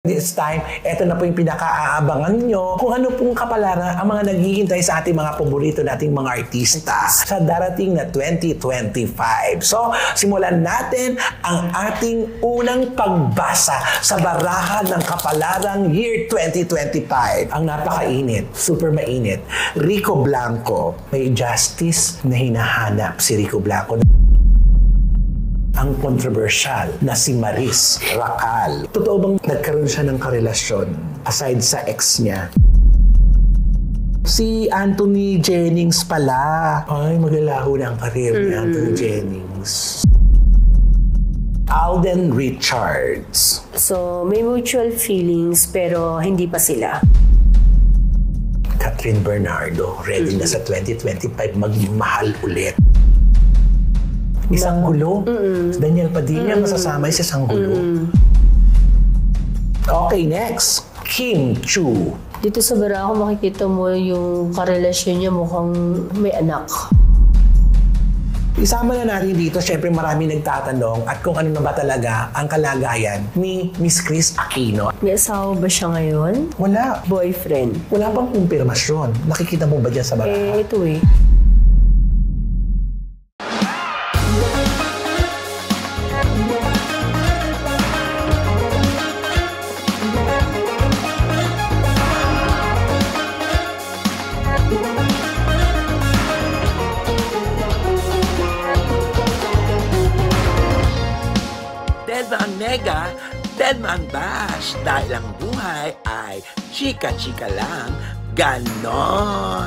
This time, eto na po yung pinaka-aabangan nyo kung ano pong kapalaran ang mga naghihintay sa ating mga paborito nating mga artista sa darating na 2025. So, simulan natin ang ating unang pagbasa sa barahan ng kapalarang year 2025. Ang napakainit, super mainit. Rico Blanco. May justice na hinahanap si Rico Blanco. Ang controversial na si Maris Racal. Totoo bang nagkaroon siya ng karelasyon aside sa ex niya? Si Anthony Jennings pala. Ay, maglalaho na ang career ni Anthony Jennings. Alden Richards. So, may mutual feelings pero hindi pa sila. Catherine Bernardo, ready na sa 2025 magmahal ulit. Isang gulo. Daniel Padilla, masasamay sa isang gulo. Okay, next. Kim Chiu. Dito sa baraha makikita mo yung karelasyon niya mukhang may anak. Isama na natin dito, syempre marami nagtatanong at kung ano na ba talaga ang kalagayan ni Miss Kris Aquino. May asawa ba siya ngayon? Wala. Boyfriend? Wala pang kumpirmasyon. Nakikita mo ba dyan sa baraha? Ito eh. Dead ang nega, dead ang bash. Dahil ang buhay ay chika-chika lang, ganon.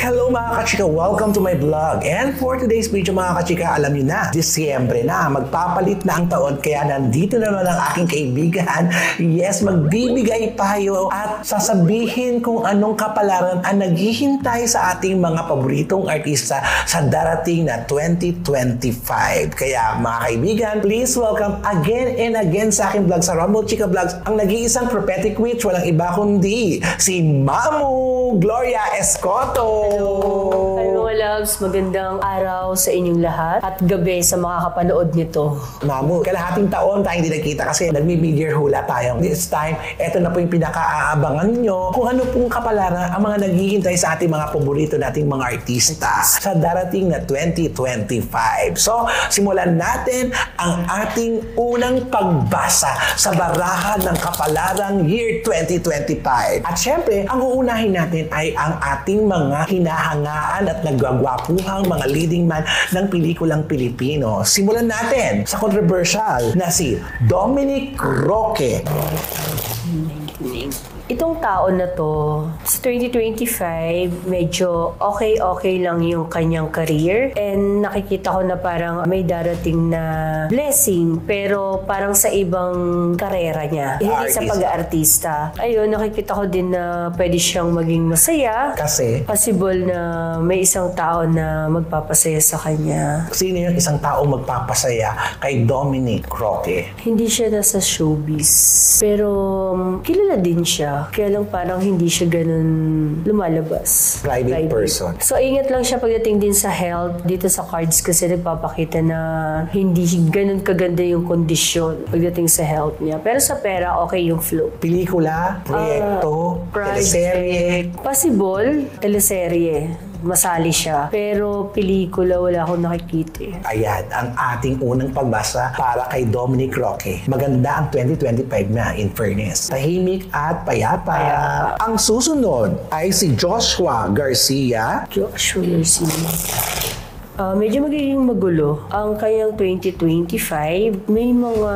Hello mga kachika! Welcome to my vlog. And for today's video mga kachika, alam niyo na, Disyembre na, magpapalit na ang taon kaya nandito naman ang aking kaibigan. Yes, magbibigay payo at sasabihin kung anong kapalaran ang naghihintay sa ating mga paboritong artista sa darating na 2025. Kaya mga kaibigan, please welcome again and again sa aking vlog sa Rumble Chika Vlogs ang nag-iisang prophetic witch, walang iba kundi si Mamu Gloria Escoto. Hello mga loves, magandang araw sa inyong lahat at gabi sa mga kapanood nito. Mamu, kalahating taon tayong hindi nagkita kasi nagmi-mid-year hula tayo. This time, eto na po yung pinaka-aabangan nyo kung ano pong kapalaran ang mga naghihintay sa ating mga paborito nating mga artista sa darating na 2025. So, simulan natin ang ating unang pagbasa sa barahan ng kapalarang year 2025. At syempre, ang uunahin natin ay ang ating mga hinahangaan at nagwagwapuhang mga leading man ng pelikulang Pilipino. Simulan natin sa controversial na si Dominic Roque. Itong taon na to, sa 2025, medyo okay lang yung kanyang career. And nakikita ko na parang may darating na blessing, pero parang sa ibang karera niya. Hindi sa pag-aartista. Ayun, nakikita ko din na pwede siyang maging masaya. Kasi? Possible na may isang tao na magpapasaya sa kanya. Sino yung isang tao magpapasaya kay Dominic Roque? Hindi siya nasa showbiz. Pero kilala din siya. Kaya lang parang hindi siya ganun lumalabas. Private person. So, ingat lang siya pagdating din sa health. Dito sa cards kasi nagpapakita na hindi ganun kaganda yung kondisyon pagdating sa health niya. Pero sa pera, okay yung flow. Pelikula, proyekto, teleserye. Possible, teleserye. Masali siya. Pero pelikula, wala akong nakikita. Ayan, ang ating unang pagbasa para kay Dominic Roque. Maganda ang 2025 na, in fairness. Tahimik at payapa. Ang susunod ay si Joshua Garcia. Medyo magiging magulo. Ang kanyang 2025, may mga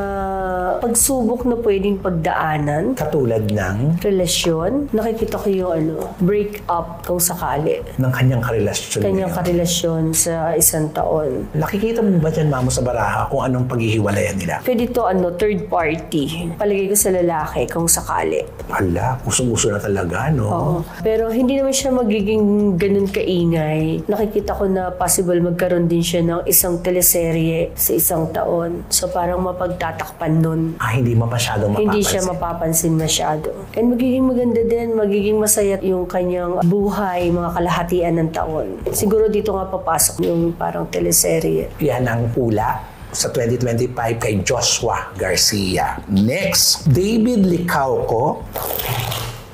pagsubok na pwedeng pagdaanan. Katulad ng? Relasyon. Nakikita ko yung break up kung sakali. Ng kanyang karelasyon. Kanyang karelasyon sa isang taon. Nakikita mo ba dyan, Mamo, sa baraha kung anong paghihiwalayan nila? Pwede to third party. Palagay ko sa lalaki kung sakali. Hala, usong-uso na talaga, no? Oo. Pero hindi naman siya magiging ganun kaingay. Nakikita ko na possible magkaroon din siya ng isang teleserye sa isang taon. So parang mapagtatakpan nun. Hindi masyadong mapapansin. Hindi siya mapapansin masyado. And magiging maganda din, magiging masaya yung kanyang buhay, mga kalahatian ng taon. Siguro dito nga papasok yung parang teleserye. Yan ang pula sa 2025 kay Joshua Garcia. Next, David Licauco.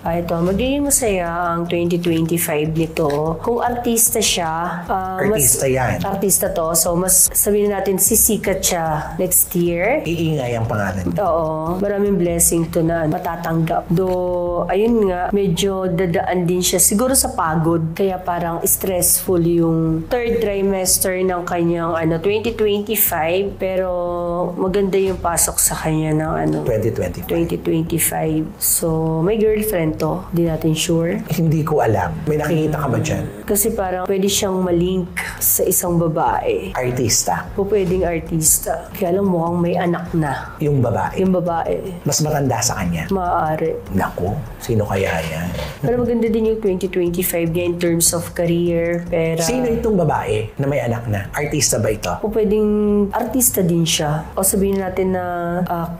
Ito, magiging masaya ang 2025 nito. Kung artista siya, Artista yan. Artista to. So, mas sabihin natin, sisikat siya next year. Iingay ang pangalan. Oo, maraming blessing to na matatanggap. Though, ayun nga, medyo dadaan din siya siguro sa pagod. Kaya parang stressful yung third trimester ng kanyang 2025. Pero maganda yung pasok sa kanya ng 2025. So, may girlfriend to. Hindi natin sure. Hindi ko alam. May nakikita ka ba dyan? Kasi parang pwede siyang malink sa isang babae. Artista. O pwedeng artista. Kaya lang mukhang may anak na. Yung babae. Yung babae. Mas matanda sa kanya. Maaari. Naku, sino kaya yan? Pero maganda din yung 2025 niya in terms of career, pera. Sino itong babae na may anak na? Artista ba ito? O pwedeng artista din siya. O sabihin natin na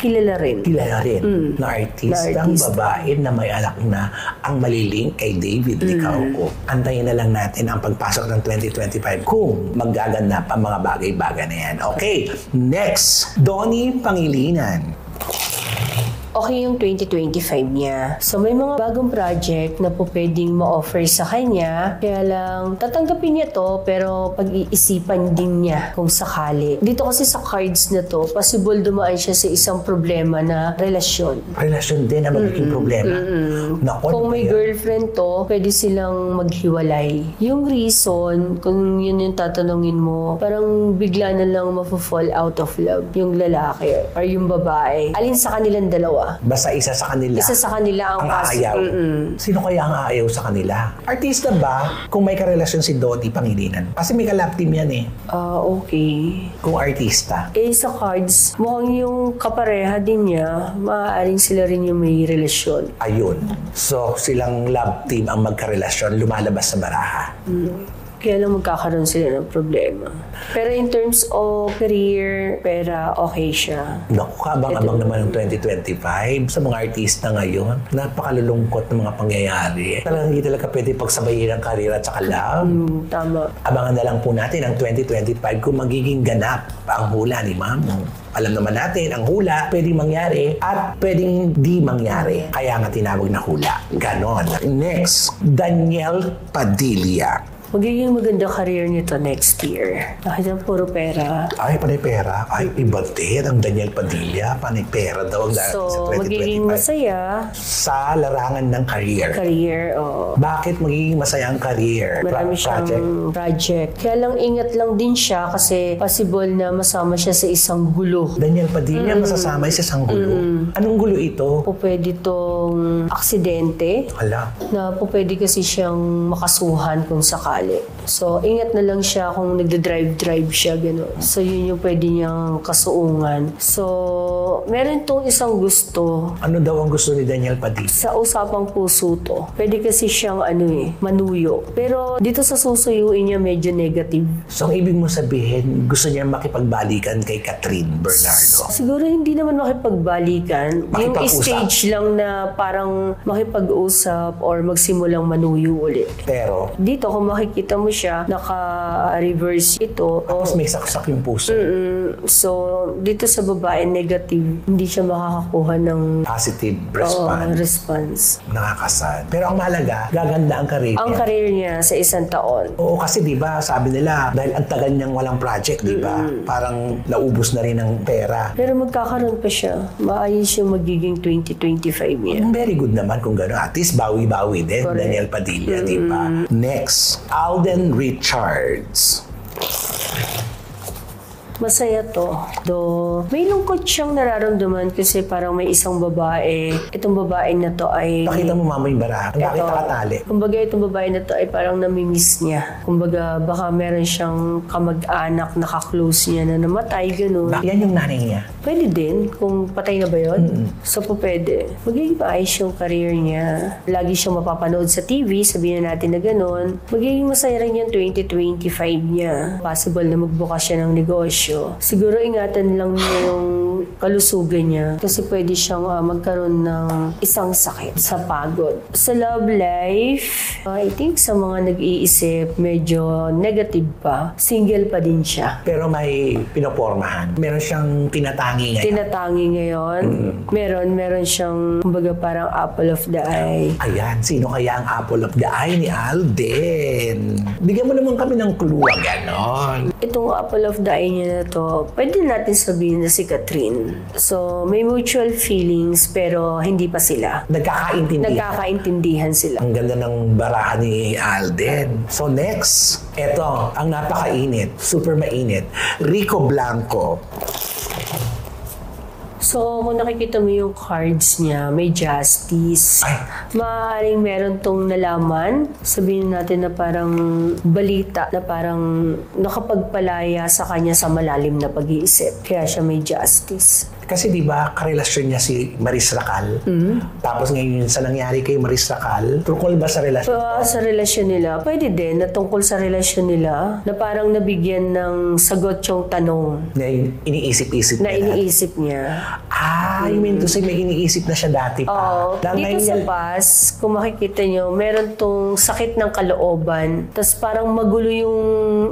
kilala rin. Kilala rin na artistang babae na may anak na ang malilink kay David Licauco. Antayin na lang natin ang pagpasok ng 2025 kung magaganap ang mga bagay-bagay na yan. Okay, next, Donnie Pangilinan. Okay yung 2025 niya. So may mga bagong project na po pwedeng ma-offer sa kanya. Kaya lang, tatanggapin niya to pero pag-iisipan din niya kung sakali. Dito kasi sa cards na to, possible dumaan siya sa isang problema na relasyon. Relasyon din ang magiging problema. Naku, Kung may girlfriend to, pwede silang maghiwalay. Yung reason, kung yun yung tatanungin mo, parang bigla na lang mafo-fall out of love yung lalaki or yung babae. Alin sa kanilang dalawa? basta isa sa kanila. Isa sa kanila ang ayaw. Sino kaya ang ayaw sa kanila? Artista ba kung may karelasyon si Dodi Pangilinan? Kasi may kalap team yan eh. Okay. Kung artista. Sa cards, mukhang yung kapareha din niya, maaaring sila rin yung may relasyon. Ayun. So, silang love team ang magkarelasyon, lumalabas sa baraha. Kaya lang magkakaroon sila ng problema. Pero in terms of career, pera, okay siya. Naku, kabang-abang naman ng 2025 sa mga artista ngayon. Napakalulungkot ng mga pangyayari. Talagang hindi talaga pwede pagsabayin ang karir at saka love. Tama. Abangan na lang po natin ang 2025 kung magiging ganap pa ang hula ni Mamo. Alam naman natin, ang hula pwedeng mangyari at pwedeng hindi mangyari. Kaya nga tinawag na hula. Ganon. Next, Daniel Padilla. Magiging maganda career nito next year. Nakita puro pera. Ay, panay pera. Ay, iba din ang Daniel Padilla. Panay pera daw ang So, sa 2025. magiging masaya. Sa larangan ng career. Career, oo. Bakit magiging masaya ang career? Marami siyang project. Kaya lang ingat lang din siya kasi possible na masama siya sa isang gulo. Daniel Padilla masasama sa isang gulo. Anong gulo ito? Po pwede tong aksidente Ala. na po pwede kasi siyang makasuhan kung sakali. So, ingat na lang siya kung nagda-drive siya, gano'n. So, yun yung pwede niyang kasuungan. So, meron tong isang gusto. Ano daw ang gusto ni Daniel Padilla? Sa usapang puso to, pwede kasi siyang manuyo. Pero dito sa susuyuin niya medyo negative. So, ang ibig mo sabihin, gusto niya makipagbalikan kay Catherine Bernardo. Siguro hindi naman makipagbalikan. Yung Makipag-usap. stage lang na parang makipag-usap or magsimulang manuyo ulit. Pero, Dito, kung makikita mo siya, naka-reverse ito. tapos may saksak yung puso. So, dito sa babae, negative. Hindi siya makakakuha ng Positive response. response. Nakakasad. Pero ang mahalaga, gaganda ang career Ang niya. career niya sa isang taon. Oo, kasi di ba sabi nila, dahil ang tagal niyang walang project, di ba? Parang naubos na rin ang pera. Pero magkakaroon pa siya. Maayos yung magiging 2025 niya. Very good naman kung gano'n. At least bawi-bawi din, Correct. Daniel Padilla, di ba? Next, Alden Richards. Masaya to. Though, may lungkot siyang nararamdaman kasi parang may isang babae. Itong babae na to ay... Nakita mo mama yung baraha. Bakit Ito. nakatali? Kumbaga itong babae na to ay parang namimiss niya. Kumbaga baka meron siyang kamag-anak na ka-close niya na namatay, gano'n. Yan yung nanay niya. Pwede din kung patay na ba yun. So po pwede. Magiging maayos yung career niya. Lagi siyang mapapanood sa TV, sabihin natin na gano'n. Magiging masaya rin yung 2025 niya. Possible na magbukas siya ng negosyo. Siguro ingatan lang niya yung kalusugan niya. Kasi pwede siyang magkaroon ng isang sakit sa pagod. Sa love life, I think sa mga nag-iisip, medyo negative pa. Single pa din siya. Pero may pinopormahan. Meron siyang tinatangi ngayon. Tinatangi ngayon. Meron siyang, kumbaga parang apple of the eye. Ayan, sino kaya ang apple of the eye ni Alden? Bigyan mo naman kami ng clue, ganon. Itong apple of the eye niya na to, pwede natin sabihin na si Catherine. So, may mutual feelings pero hindi pa sila. Nagkakaintindihan sila. Ang ganda ng barahan ni Alden. So next, eto, ang napakainit, super mainit, Rico Blanco. So, kung nakikita mo yung cards niya, may justice. Ay. Maaaring meron tong nalaman. Sabihin natin na parang balita na parang nakapagpalaya sa kanya sa malalim na pag-iisip. Kaya siya may justice. Kasi di ba karelasyon niya si Maris Racal? Tapos ngayon sa nangyari kay Maris Racal, tungkol ba sa relasyon? Sa relasyon nila, pwede din na tungkol sa relasyon nila na parang nabigyan ng sagot yung tanong Na iniisip-isip na iniisip niya. You mean to say may iniisip na siya dati pa? Oo. Dito sa past, kung makikita nyo, meron tong sakit ng kalooban. Tapos parang magulo yung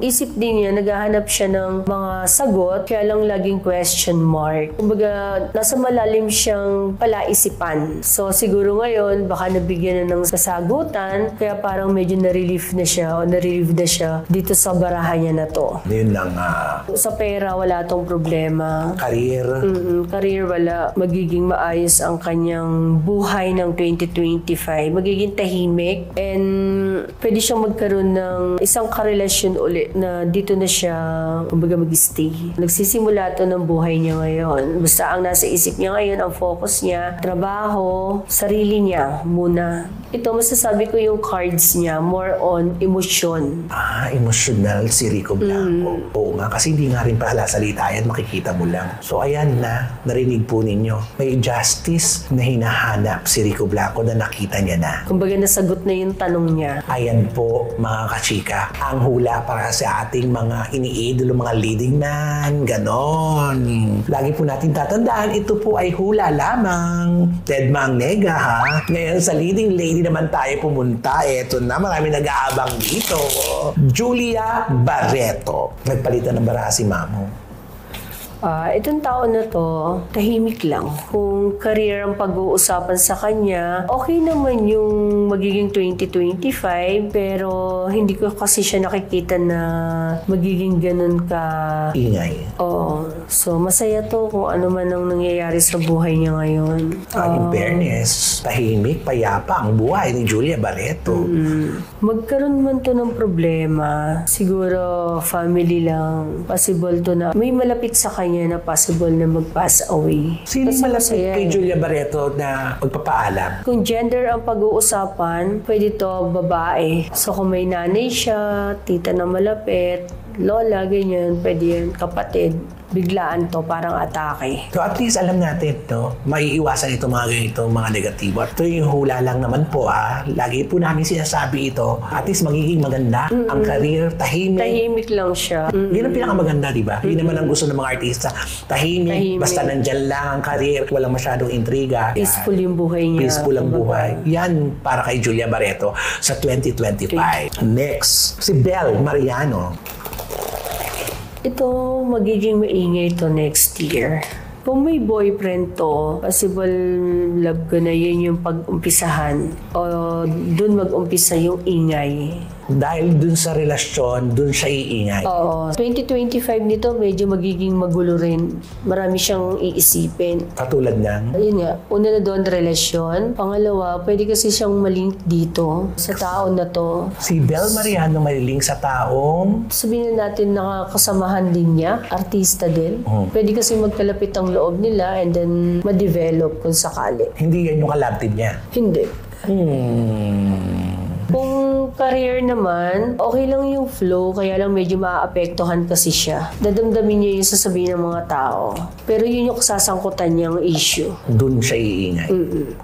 isip din niya, naghahanap siya ng mga sagot, kaya lang laging question mark. Kumbaga, nasa malalim siyang palaisipan. So siguro ngayon, baka nabigyan na ng sasagutan, kaya parang medyo na-relieve na siya dito sa barahan niya na to. Yun lang, Sa pera, wala tong problema. career. Career, wala. Magiging maayos ang kanyang buhay ng 2025. Magiging tahimik and pwede siyang magkaroon ng isang karelasyon ulit na dito na siya, kumbaga, mag-stay. Nagsisimula to ng buhay niya ngayon. Basta ang nasa isip niya ngayon, ang focus niya, trabaho, sarili niya muna. Ito, masasabi ko yung cards niya, more on emosyon. Emotional si Rico Blanco. Oo nga, kasi hindi nga rin pala salita yan, makikita mo lang. So ayan na, narinig po ninyo. May justice na hinahanap si Rico Blanco na nakita niya na. Kumbaga, nasagot na yung tanong niya. Ayan po mga kachika, ang hula para sa ating mga iniidolo, mga leading man, ganon. Lagi po natin tatandaan, ito po ay hula lamang. Tedma ang nega ha. Ngayon sa leading lady naman tayo pumunta. Eto na, marami nag-aabang dito. Julia Barreto. Nagpalitan ng baraha si Mamo. Itong taon na to, tahimik lang. Kung career ang pag-uusapan sa kanya, okay naman yung magiging 2025, pero hindi ko kasi siya nakikita na magiging ganun ka Ingay. Oo. So, masaya to kung ano man ang nangyayari sa buhay niya ngayon. In fairness, tahimik, payapa ang buhay ni Julia Barreto. Magkaroon man to ng problema, siguro family lang. Possible to na may malapit sa kanya na possible na mag-pass away. Sino Kasi malapit masaya kay eh. Julia Barreto na magpapaalam? Kung gender ang pag-uusapan, pwede to babae. So kung may nanay siya, tita na malapit, lola, ganyan, pwede yan, kapatid. Biglaan to, parang atake. So at least alam natin, no, maiiwasan itong mga ganito, mga negatibo. Ito yung hula lang naman po, Lagi po namin sinasabi ito. At least magiging maganda ang career, tahimik. Tahimik lang siya. Yun ang pinakamaganda, di ba? Yun naman ang gusto ng mga artista. Tahimik, basta nandyan lang ang career, walang masyadong intriga. Peaceful yung buhay niya. Peaceful ang buhay. Yan para kay Julia Barreto sa 2025. Next, si Belle Mariano. Ito, magiging maingay to next year. Kung may boyfriend to, possible love ko na yun yung pag-umpisahan o dun mag-umpisa yung ingay. Dahil dun sa relasyon, dun siya iingay. Oo. 2025 nito, medyo magiging magulo rin. Marami siyang iisipin. Katulad ng Ayun nga, una na doon relasyon. Pangalawa, pwede kasi siyang malink dito sa taon na to. si Belle Mariano maliling sa taong Sabihin na natin nakakasamahan din niya, artista din. Pwede kasi magkalapit ang loob nila and then ma-develop kung sakali. hindi yan yung kalab team niya. Hindi. Kung career naman, okay lang yung flow, kaya lang medyo maaapektuhan kasi siya. Dadamdamin niya yung sasabihin ng mga tao. Pero yun yung kasasangkutan niyang issue. Dun siya iingay.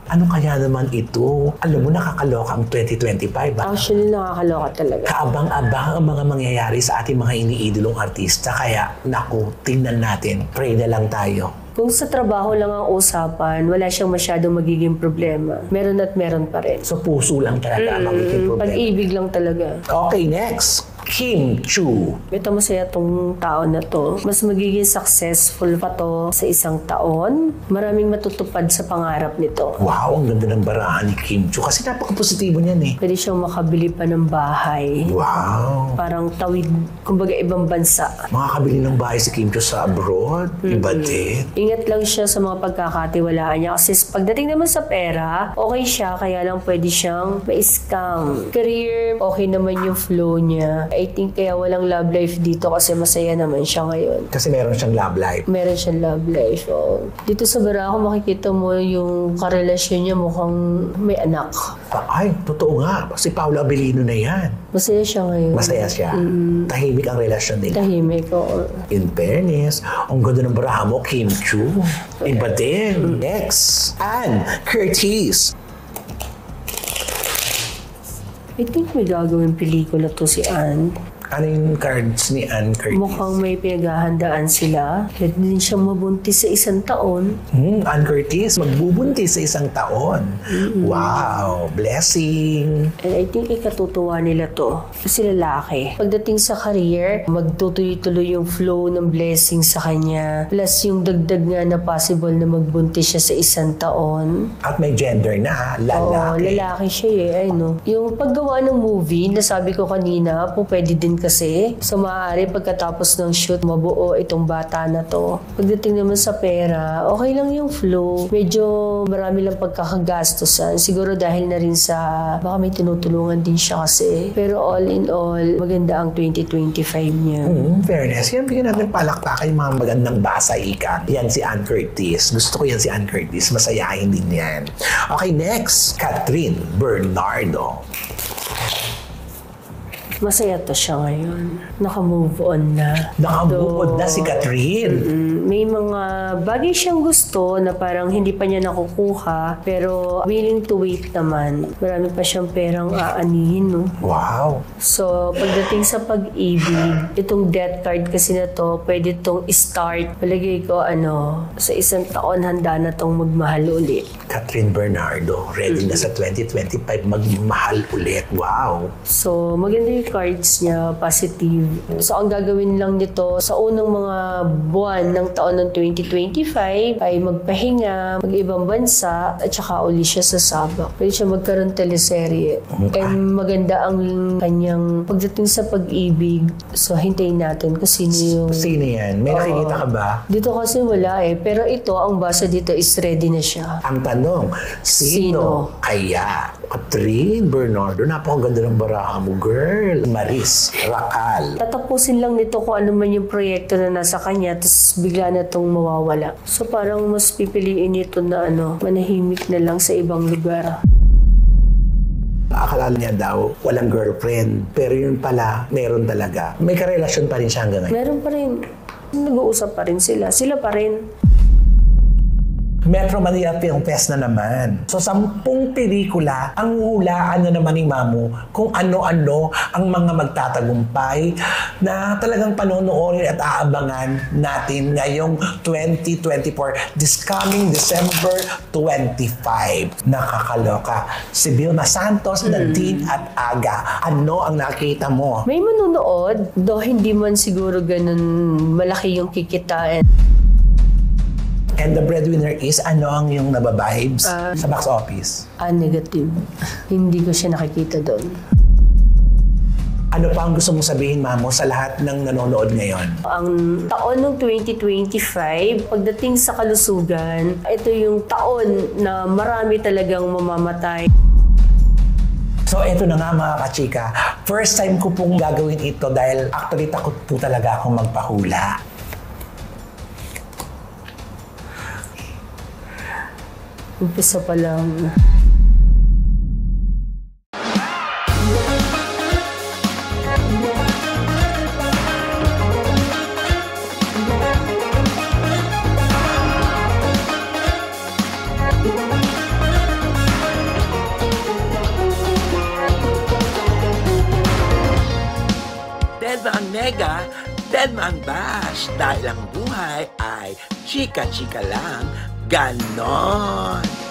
Ano kaya naman ito? Alam mo, nakakaloka ang 2025. Actually, nakakaloka talaga. Kaabang-abang ang mga mangyayari sa ating mga iniidolong artista. Kaya, naku, tingnan natin. Pray na lang tayo Kung sa trabaho lang ang usapan, wala siyang masyadong magiging problema. Meron at meron pa rin. So puso lang talaga ang magiging problema. Pag-ibig lang talaga. Okay, next. Kim Chu. Ito masaya tong taon na to. Mas magiging successful pa to sa isang taon. Maraming matutupad sa pangarap nito. Wow, ang ganda ng barahan ni Kim Chu. Kasi napaka-positibo niyan eh. Pwede siyang makabili pa ng bahay. Wow. Parang tawid, kumbaga ibang bansa. Makakabili ng bahay si Kim Chu sa abroad. Iba din. Ingat lang siya sa mga pagkakatiwalaan niya. Kasi pagdating naman sa pera, okay siya. Kaya lang pwede siyang ma-scam. Career, okay naman yung flow niya. I think kaya walang love life dito kasi masaya naman siya ngayon. Kasi meron siyang love life. Meron siyang love life. Oh. Dito sa Barako, makikita mo yung karelasyon niya mukhang may anak. Ay, totoo nga. Si Paolo Abilino na yan. Masaya siya ngayon. Masaya siya. Tahimik ang relasyon nila. Tahimik, oo. In fairness, ang ganda ng baraha mo, Kim Chu. Iba din. Next. Anne Curtis. I think may gagawin pelikula to si Anne. Ano yung cards ni Anne Curtis? Mukhang may pinaghahandaan sila. Pwede din siyang mabuntis sa isang taon. Anne Curtis, magbubuntis sa isang taon. Wow, blessing. And I think ikatutuwa nila to. Kasi lalaki. Pagdating sa career, magtutuloy-tuloy yung flow ng blessing sa kanya. Plus yung dagdag nga na possible na magbuntis siya sa isang taon. At may gender na, lalaki. Oo, lalaki siya eh. Ay, no. Yung paggawa ng movie, nasabi ko kanina, po pwede din kasi. So, maaari pagkatapos ng shoot, mabuo itong bata na to. Pagdating naman sa pera, okay lang yung flow. Medyo marami lang pagkakagastusan. Siguro dahil na rin sa, baka may tinutulungan din siya kasi. Pero all in all, maganda ang 2025 niya. Fairness. Yan, bigyan natin palakpakan yung mga magandang basa, ika. Yan si Anne Curtis. Gusto ko yan si Anne Curtis. Masayahin din yan. Okay, next. Catherine Bernardo. Masaya to siya ngayon. Naka-move on na. Naka-move on na si Catherine. May mga bagay siyang gusto na parang hindi pa niya nakukuha pero willing to wait naman. Marami pa siyang perang aanihin, no? Wow. So, pagdating sa pag-ibig, itong death card kasi na to, pwede itong start. Palagay ko, sa isang taon handa na itong magmahal ulit. Catherine Bernardo, ready na sa 2025 magmahal ulit. Wow. So, maganda yung cards niya, positive. So, ang gagawin lang nito sa unang mga buwan ng taon ng 2025 ay magpahinga, mag-ibang bansa, at saka uli siya sa Sabak. Pwede siya magkaroon teleserye. And maganda ang kanyang pagdating sa pag-ibig. So, hintayin natin kung sino yung... Sino yan? May nakikita ka ba? Dito kasi wala eh. Pero ito, ang basa dito is ready na siya. Ang tanong, sino kaya? Catherine Bernardo, napakaganda ng baraha mo, girl. Maris Racal. Tatapusin lang nito kung ano man yung proyekto na nasa kanya, tapos bigla na itong mawawala. So parang mas pipiliin nito na manahimik na lang sa ibang lugar. Akala niya daw, walang girlfriend. Pero yun pala, meron talaga. May karelasyon pa rin siya hanggang ngayon. Meron pa rin. Nag-uusap pa rin sila. Sila pa rin. Metro Manila Film Fest na naman. So, 10 pelikula ang hulaan na naman ni Mamu kung ano-ano ang mga magtatagumpay na talagang panonoorin at aabangan natin ngayong 2024, this coming December 25. Nakakaloka. Si Vilma Santos, Nadine at Aga. Ano ang nakita mo? May manunood, though hindi man siguro ganun malaki yung kikitain. And the breadwinner is, ano ang yung nababibes sa box office? Negative. Hindi ko siya nakikita doon. Ano pa ang gusto mong sabihin, Mamo, sa lahat ng nanonood ngayon? Ang taon ng 2025, pagdating sa kalusugan, ito yung taon na marami talagang mamamatay. So, eto na nga mga kachika. First time ko pong gagawin ito dahil actually takot po talaga akong magpahula. Umpisa pa lang. Telma ang nega Telma ang Bash, dahil ang buhay ay chika-chika lang, ganon.